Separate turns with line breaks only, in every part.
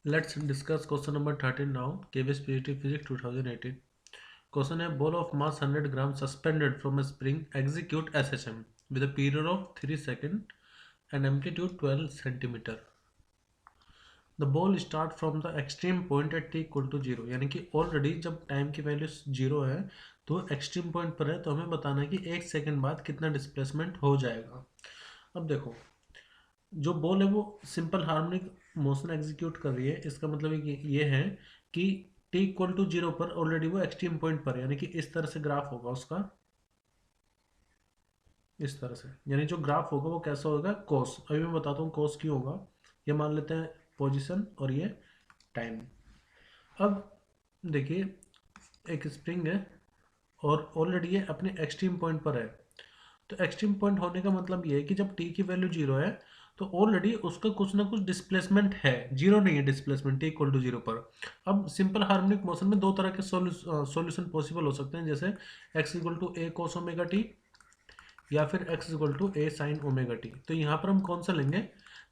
Let's discuss question number 13 now. KVS PhD Physics 2018. Question है ball of mass 100 grams suspended from a spring execute SHM with a period of 3 seconds and amplitude 12 centimeter. The ball start from the extreme point at t equal to 0. यानी कि already जब time की value 0 है तो extreme point पर है, तो हमें बताना है कि 1 सेकेंड बाद कितना डिस्प्लेसमेंट हो जाएगा. अब देखो, जो बॉल है वो सिंपल हार्मोनिक मोशन एग्जीक्यूट कर रही है. इसका मतलब ये है कि टी इक्वल टू 0 पर ऑलरेडी वो एक्सट्रीम पॉइंट पर है, यानी कि इस तरह से ग्राफ होगा उसका, इस तरह से. यानी जो ग्राफ होगा वो कैसा होगा, कोस. अभी मैं बताता हूँ कोस क्यों होगा. ये मान लेते हैं पोजीशन और ये टाइम. अब देखिए, एक स्प्रिंग है और ऑलरेडी ये अपने एक्सट्रीम पॉइंट पर है. तो एक्सट्रीम पॉइंट होने का मतलब ये है कि जब टी की वैल्यू 0 है तो ऑलरेडी उसका कुछ ना कुछ डिस्प्लेसमेंट है. 0 नहीं है डिस्प्लेसमेंट टी इक्वल टू 0 पर. अब सिंपल हार्मोनिक मोशन में दो तरह के सॉल्यूशन पॉसिबल हो सकते हैं, जैसे x equal to a cos omega t या फिर x equal to a sine omega t. तो यहाँ पर हम कौन सा लेंगे.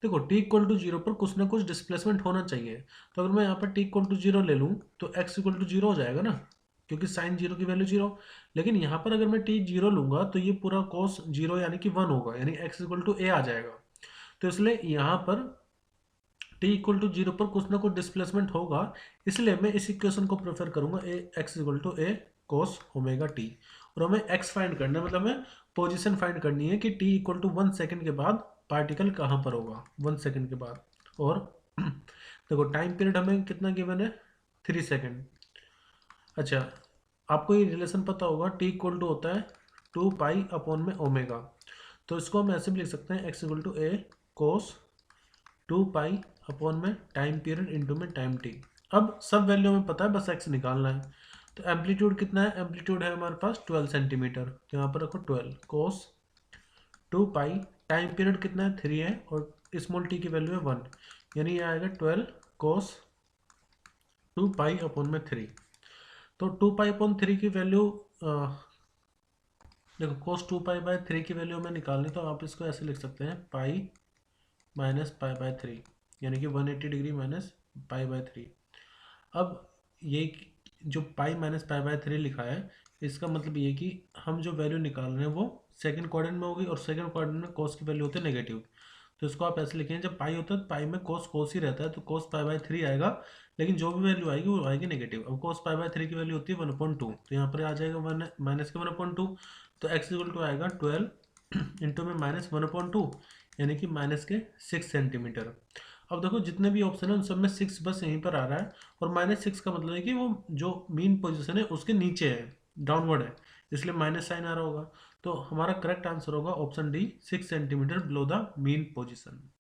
देखो, टी इक्वल टू 0 पर कुछ ना कुछ डिस्प्लेसमेंट होना चाहिए. तो अगर मैं यहाँ पर टी इक्वल टू 0 ले लूँ तो x इक्वल टू 0 हो जाएगा ना, क्योंकि साइन 0 की वैल्यू 0. लेकिन यहाँ पर अगर मैं टी 0 लूंगा तो ये पूरा कॉस 0 यानी कि 1 होगा, यानी x इक्वल टू ए आ जाएगा. तो इसलिए यहाँ पर टी इक्वल टू 0 पर कुछ ना कुछ डिस्प्लेसमेंट होगा. इसलिए मैं इस इक्वेशन को प्रेफर करूंगा, a x equal to a cos omega t. और हमें x फाइंड करना है, मतलब हमें पोजीशन फाइंड करनी है कि t इक्वल टू 1 सेकेंड के बाद पार्टिकल कहाँ पर होगा, 1 सेकेंड के बाद. और देखो, टाइम पीरियड हमें कितना गिवन है, 3 सेकेंड. अच्छा, आपको ये रिलेशन पता होगा, टी इक्वल टू होता है 2 पाई अपॉन में ओमेगा. तो इसको हम ऐसे भी लिख सकते हैं, x equal to a cos 2 pi upon में टाइम पीरियड इंटू में टाइम टी. अब सब वैल्यू हमें पता है, बस एक्स निकालना है. तो एम्पलीट्यूड कितना है, एम्पलीट्यूड है हमारे पास 12 सेंटीमीटर. तो यहाँ पर रखो 12 कोस 2 पाई. टाइम पीरियड कितना है, 3 है, और स्मॉल टी की वैल्यू है 1, यानी ये आएगा 12 कोस 2 पाई अपॉन में 3. तो 2 पाई अपॉन 3 की वैल्यू, देखो कोस 2 पाई बाय 3 की वैल्यू हमें निकालनी, तो आप इसको ऐसे लिख सकते हैं, पाई माइनस पाई बाय 3, यानी कि 180 डिग्री माइनस पाई बाय 3. अब ये जो पाई माइनस पाई बाय 3 लिखा है, इसका मतलब ये कि हम जो वैल्यू निकाल रहे हैं वो सेकंड क्वाड्रेंट में होगी, और सेकंड क्वाड्रेंट में कोस की वैल्यू होती है नेगेटिव. तो इसको आप ऐसे लिखें, जब पाई होता है तो पाई में कोस कोस ही रहता है, तो कोस पाई बाय 3 आएगा, लेकिन जो भी वैल्यू आएगी वो आएगी नेगेटिव. अब कोस पाई बाय 3 की वैल्यू होती है 1/2, तो यहाँ पर आ जाएगा 1 माइनस के 1/2. तो एक्स इक्वल टू आएगा 12 इंटू में माइनस 1/2, यानी कि माइनस के 6 सेंटीमीटर. अब देखो, जितने भी ऑप्शन है उन सब में 6 बस यहीं पर आ रहा है, और -6 का मतलब है कि वो जो मीन पोजीशन है उसके नीचे है, डाउनवर्ड है, इसलिए माइनस साइन आ रहा होगा. तो हमारा करेक्ट आंसर होगा option D, 6 centimetre below the mean position.